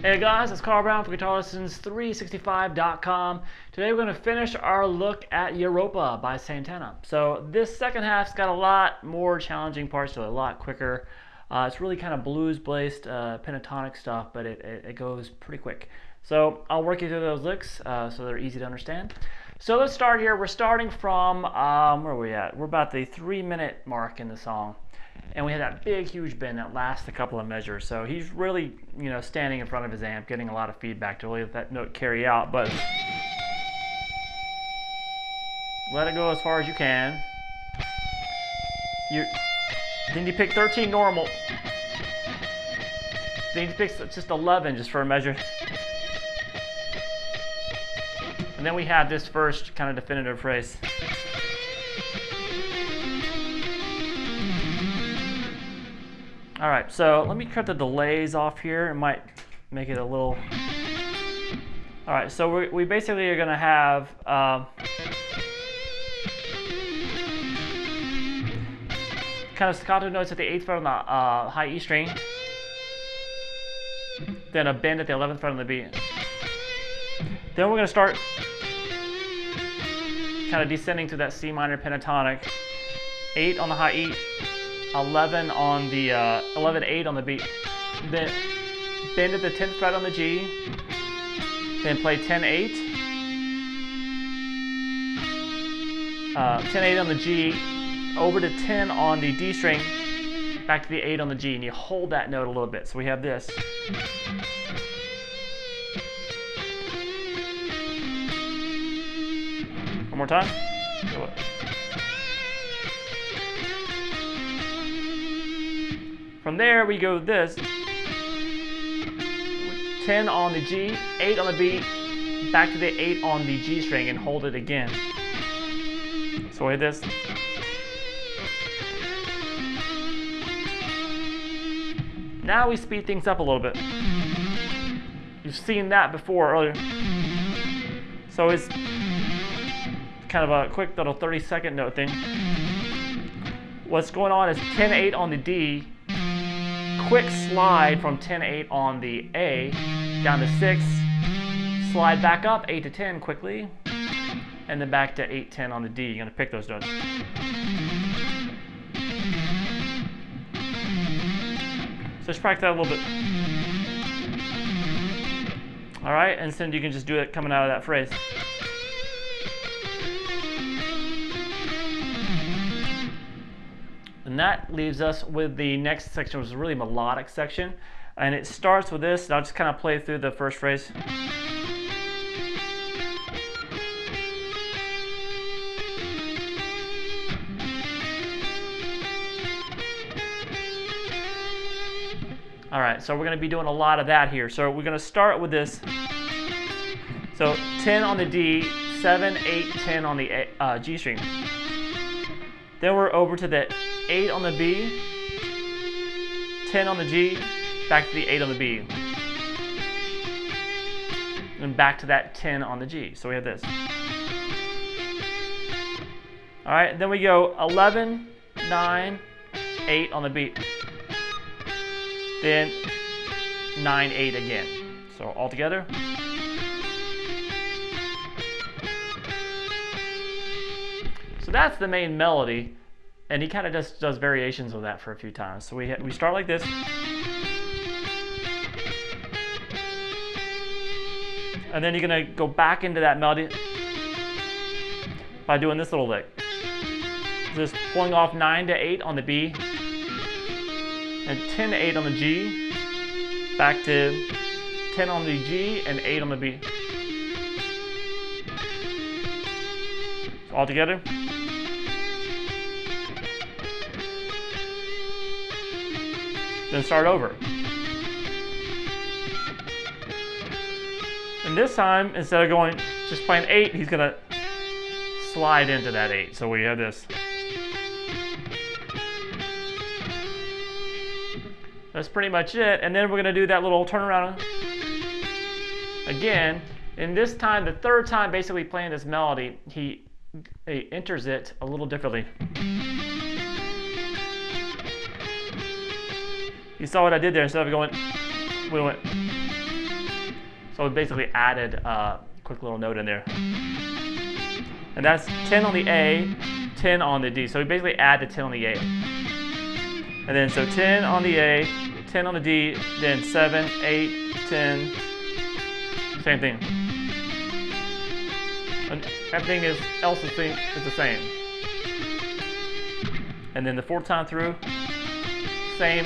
Hey guys, it's Carl Brown for GuitarLessons365.com. Today we're going to finish our look at Europa by Santana. So this second half's got a lot more challenging parts to it, a lot quicker. It's really kind of blues-based pentatonic stuff, but it goes pretty quick. So I'll work you through those licks so they're easy to understand. So let's start here. We're starting from, where are we at? We're about the 3-minute mark in the song. And we had that big, huge bend that lasts a couple of measures. So he's really, standing in front of his amp, getting a lot of feedback to really let that note carry out. But let it go as far as you can. Then you pick 13 normal. Then you pick just 11 just for a measure. And then we have this first kind of definitive phrase. All right, so let me cut the delays off here. It might make it a little... All right, so we basically are gonna have kind of staccato notes at the 8th fret on the high E string, then a bend at the 11th fret on the B. Then we're gonna start kind of descending to that C minor pentatonic, 8 on the high E, 11 on the 11-8 on the B, then bend at the 10th fret on the G, then play 10-8, 10-8 on the G, over to 10 on the D string, back to the 8 on the G, and you hold that note a little bit. So we have this. One more time. From there, we go this. 10 on the G, 8 on the B, back to the 8 on the G string, and hold it again. So we have this. Now we speed things up a little bit. You've seen that before earlier. So it's kind of a quick little 30-second note thing. What's going on is 10-8 on the D, quick slide from 10-8 on the A down to 6, slide back up 8 to 10 quickly, and then back to 8-10 on the D. You're going to pick those notes. So just practice that a little bit. All right, and then you can just do it coming out of that phrase. And that leaves us with the next section, which is a really melodic section. And it starts with this, and I'll just kind of play through the first phrase. All right, so we're going to be doing a lot of that here. So we're going to start with this. So 10 on the D, 7, 8, 10 on the G string. Then we're over to the 8 on the B, 10 on the G, back to the 8 on the B. And back to that 10 on the G. So we have this. All right, then we go 11, 9, 8 on the B. Then 9, 8 again. So all together. So that's the main melody, and he kind of just does variations of that for a few times. So we start like this. And then you're gonna go back into that melody by doing this little lick. Just pulling off 9 to 8 on the B, and 10 to 8 on the G, back to 10 on the G and 8 on the B. So all together. Then start over. And this time, instead of going just playing 8, he's gonna slide into that 8. So we have this. That's pretty much it. And then we're gonna do that little turnaround again. And this time, the third time basically playing this melody, he enters it a little differently. You saw what I did there. Instead of going, we went. So we basically added a quick little note in there. And that's 10 on the A, 10 on the D. So we basically added 10 on the A. And then so 10 on the A, 10 on the D, then 7, 8, 10, same thing. And everything else is the same. And then the fourth time through, same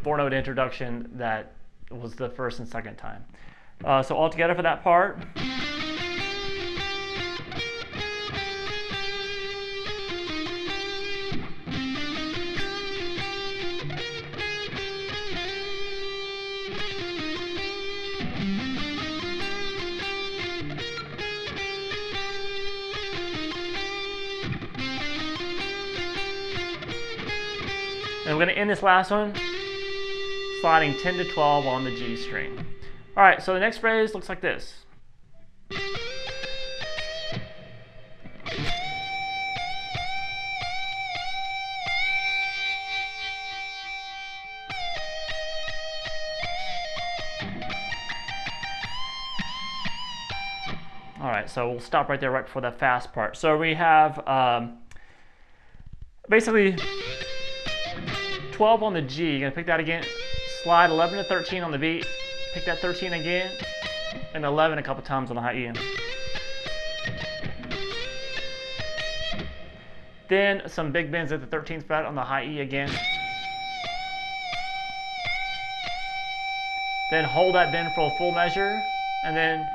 four-note introduction that was the first and second time. So all together for that part. And we're going to end this last one sliding 10 to 12 on the G string. All right, so the next phrase looks like this. All right, so we'll stop right there right before that fast part. So we have basically 12 on the G, you're gonna pick that again, slide 11 to 13 on the beat, pick that 13 again, and 11 a couple times on the high E. Then some big bends at the 13th fret on the high E again. Then hold that bend for a full measure, and then,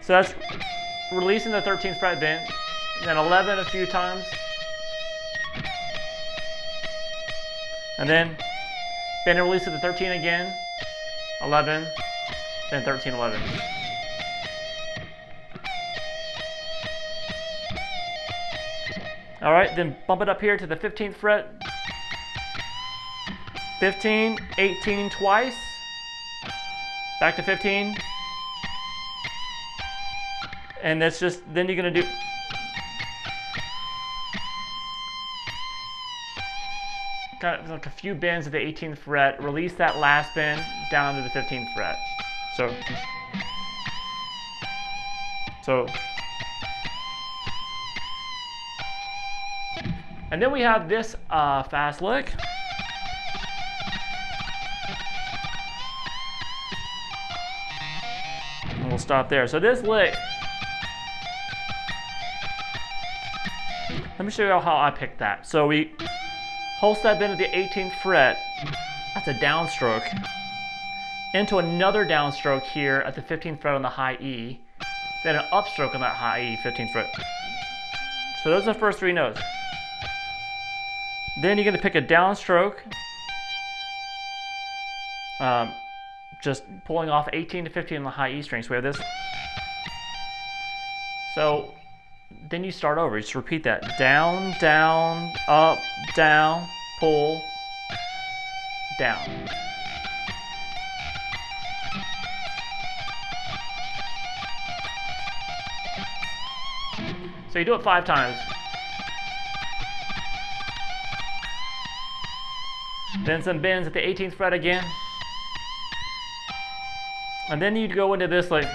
so that's releasing the 13th fret bend, then 11 a few times, and then bend and release to the 13 again, 11, then 13, 11. All right, then bump it up here to the 15th fret, 15, 18 twice, back to 15, and that's just, then you're gonna do, got like a few bends at the 18th fret, release that last bend down to the 15th fret. So, and then we have this fast lick. And we'll stop there. So this lick, let me show you how I picked that. So we whole step bend at the 18th fret, that's a downstroke, into another downstroke here at the 15th fret on the high E, then an upstroke on that high E, 15th fret. So those are the first three notes. Then you're going to pick a downstroke, just pulling off 18 to 15 on the high E string. So we have this. So then you start over, you just repeat that. Down, down, up, down, pull, down. So you do it 5 times. Then some bends at the 18th fret again. And then you'd go into this like,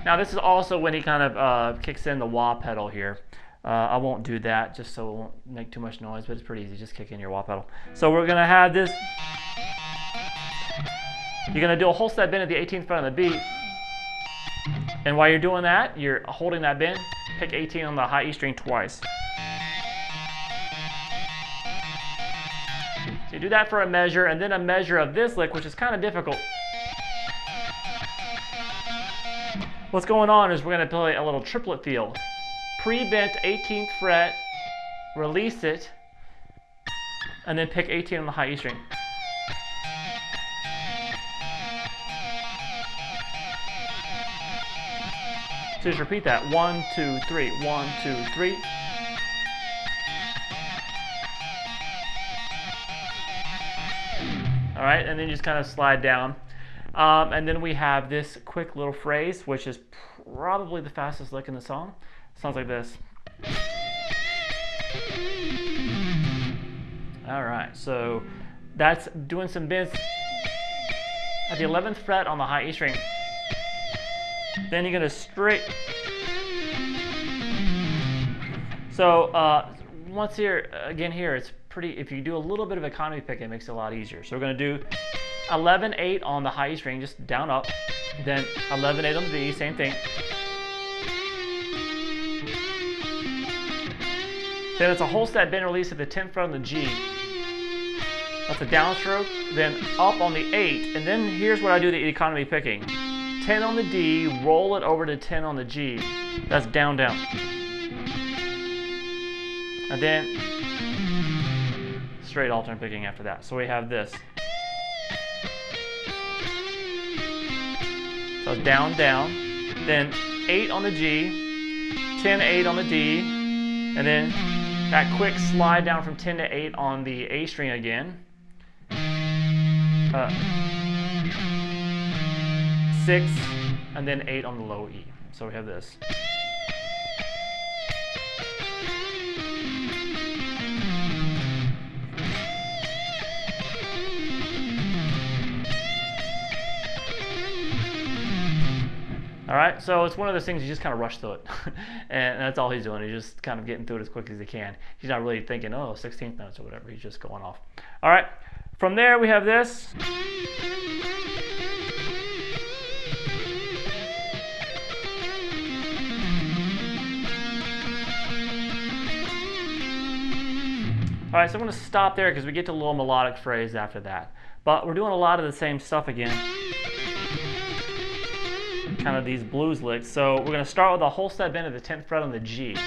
now this is also when he kind of kicks in the wah pedal here. I won't do that just so it won't make too much noise, but it's pretty easy, just kick in your wah pedal. So we're gonna have this, you're gonna do a whole step bend at the 18th fret on the beat. And while you're doing that, you're holding that bend, pick 18 on the high E string twice. So you do that for a measure, and then a measure of this lick, which is kind of difficult. What's going on is we're going to play a little triplet feel. Pre-bent 18th fret, release it, and then pick 18 on the high E string. So just repeat that. 1, 2, 3, 1, 2, 3. All right, and then you just kind of slide down. And then we have this quick little phrase, which is probably the fastest lick in the song. Sounds like this. All right, so that's doing some bends at the 11th fret on the high E string. Then you're gonna straight. So once here, again here, it's pretty, if you do a little bit of economy pick, it makes it a lot easier. So we're gonna do 11-8 on the high E string, just down up, then 11-8 on the B, same thing. Then it's a whole step bend release at the 10th fret on the G. That's a downstroke, then up on the 8, and then here's what I do the economy picking. 10 on the D, roll it over to 10 on the G. That's down, down. And then straight alternate picking after that. So we have this. So down, down, then 8 on the G, 10, 8 on the D, and then that quick slide down from 10 to 8 on the A string again. 6, and then 8 on the low E. So we have this. All right, so it's one of those things you just kind of rush through it. And that's all he's doing. He's just kind of getting through it as quick as he can. He's not really thinking, oh, 16th notes or whatever. He's just going off. All right, from there we have this. All right, so I'm going to stop there because we get to a little melodic phrase after that. But we're doing a lot of the same stuff again. Kind of these blues licks. So we're going to start with a whole step bend at the 10th fret on the G.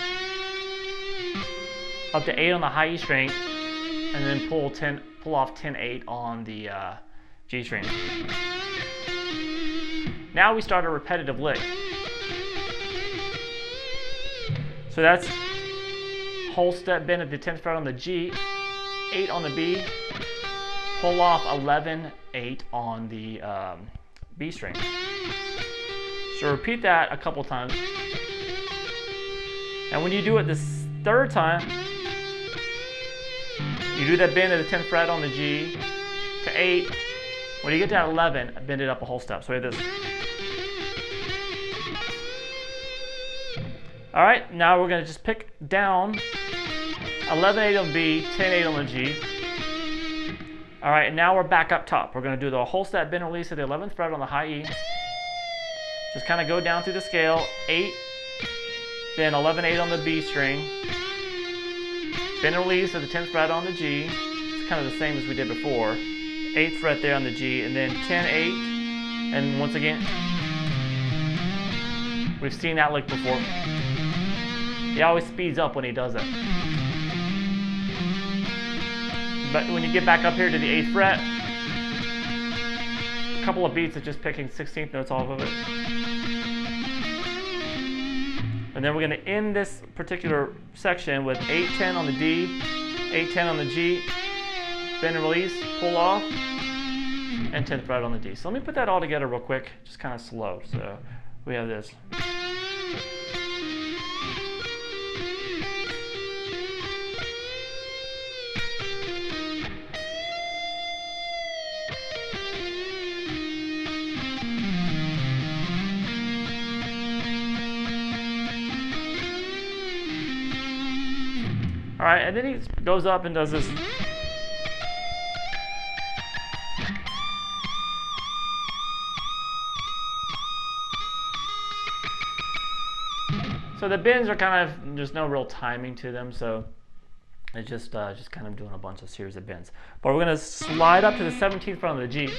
Up to 8 on the high E string. And then pull off 10-8 on the G string. Now we start a repetitive lick. So that's whole step bend at the 10th fret on the G, 8 on the B, pull off 11-8 on the B string. So repeat that a couple times. And when you do it this third time, you do that bend at the 10th fret on the G to 8. When you get to that 11, bend it up a whole step. So we have this. All right, now we're going to just pick down 11-8 on B, 10-8 on the G. All right, and now we're back up top. We're going to do the whole step bend release at the 11th fret on the high E. Just kind of go down through the scale, 8, then 11-8 on the B string, bend release at the 10th fret on the G. It's kind of the same as we did before. 8th fret there on the G, and then 10-8, and once again, we've seen that lick before. He always speeds up when he does it. But when you get back up here to the 8th fret, a couple of beats of just picking 16th notes off of it. And then we're going to end this particular section with 8-10 on the D, 8-10 on the G, bend and release, pull off, and 10th fret on the D. So let me put that all together real quick, just kind of slow. So we have this. All right, and then he goes up and does this. So the bends are kind of, there's no real timing to them, so it's just kind of doing a bunch of series of bends. But we're going to slide up to the 17th fret on the G,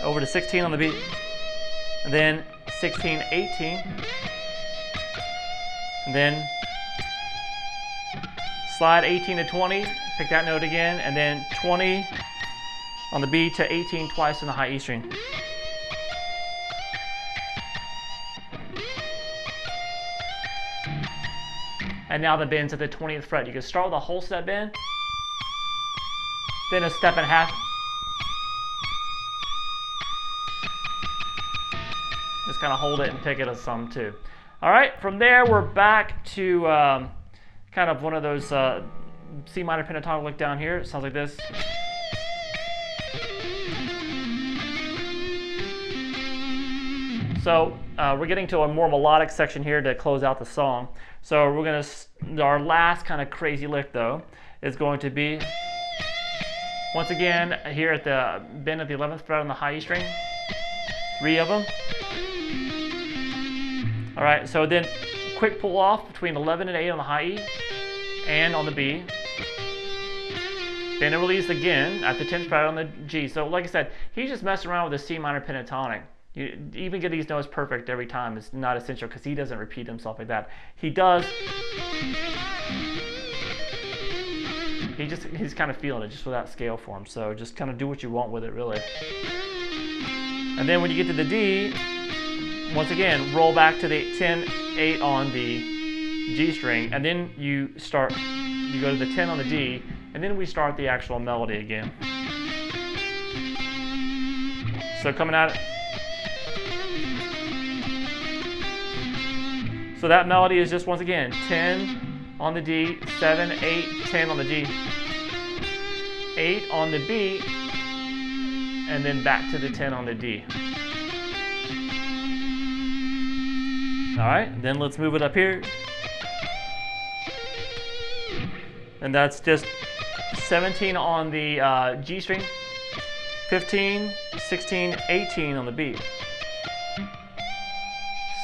over to 16 on the B, and then 16, 18, and then slide 18 to 20, pick that note again, and then 20 on the B to 18 twice in the high E string. And now the bend's at the 20th fret. You can start with a whole step bend, then a step and a half. Just kind of hold it and pick it as some too. All right, from there we're back to kind of one of those C minor pentatonic lick down here. It sounds like this. So we're getting to a more melodic section here to close out the song. So we're gonna, our last kind of crazy lick though is going to be, once again, here at the bend at the 11th fret on the high E string. 3 of them. All right, so then quick pull off between 11 and 8 on the high E and on the B. Bend and release again at the 10th fret on the G. So like I said, he's just messing around with the C minor pentatonic. You even get these notes perfect every time is not essential because he doesn't repeat himself like that. He does. He's kind of feeling it just without scale for him. So just kind of do what you want with it, really. And then when you get to the D, once again, roll back to the 10, 8 on the G string, and then you go to the 10 on the D, and then we start the actual melody again. So coming out, so that melody is just once again 10 on the D, 7, 8, 10 on the G, 8 on the B, and then back to the 10 on the D. All right, then let's move it up here. And that's just 17 on the G string, 15, 16, 18 on the B.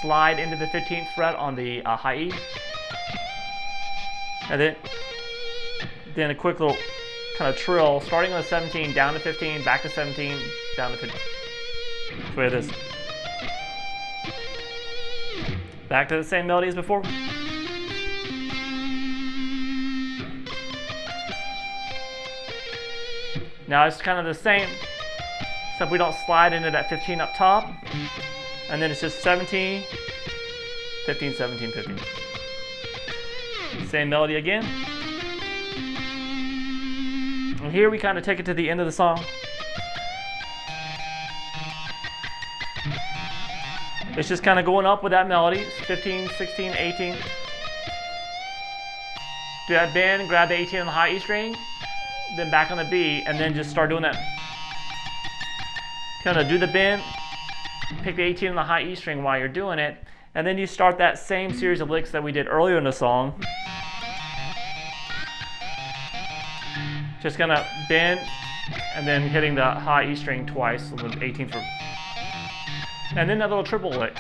Slide into the 15th fret on the high E. And then a quick little kind of trill, starting on the 17, down to 15, back to 17, down to 15. That's the way it is. Back to the same melody as before. Now it's kind of the same, except we don't slide into that 15 up top. And then it's just 17, 15, 17, 15. Same melody again. And here we kind of take it to the end of the song. It's just kind of going up with that melody, 15, 16, 18. Do that bend, grab the 18 on the high E string, then back on the B, and then just start doing that. Kind of do the bend, pick the 18 on the high E string while you're doing it, and then you start that same series of licks that we did earlier in the song. Just gonna bend, and then hitting the high E string twice with the 18th fret. And then that little triple lick.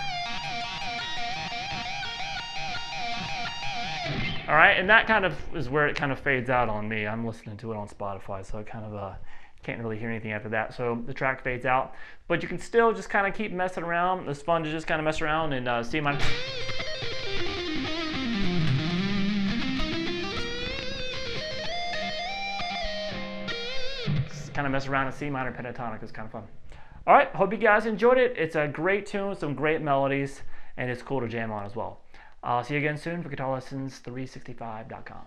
All right, and that kind of is where it kind of fades out on me. I'm listening to it on Spotify, so I kind of can't really hear anything after that. So the track fades out, but you can still just kind of keep messing around. It's fun to just kind of mess around and see my. Kind of mess around and C minor pentatonic is kind of fun. All right, hope you guys enjoyed it. It's a great tune, some great melodies, and it's cool to jam on as well. I'll see you again soon for GuitarLessons365.com.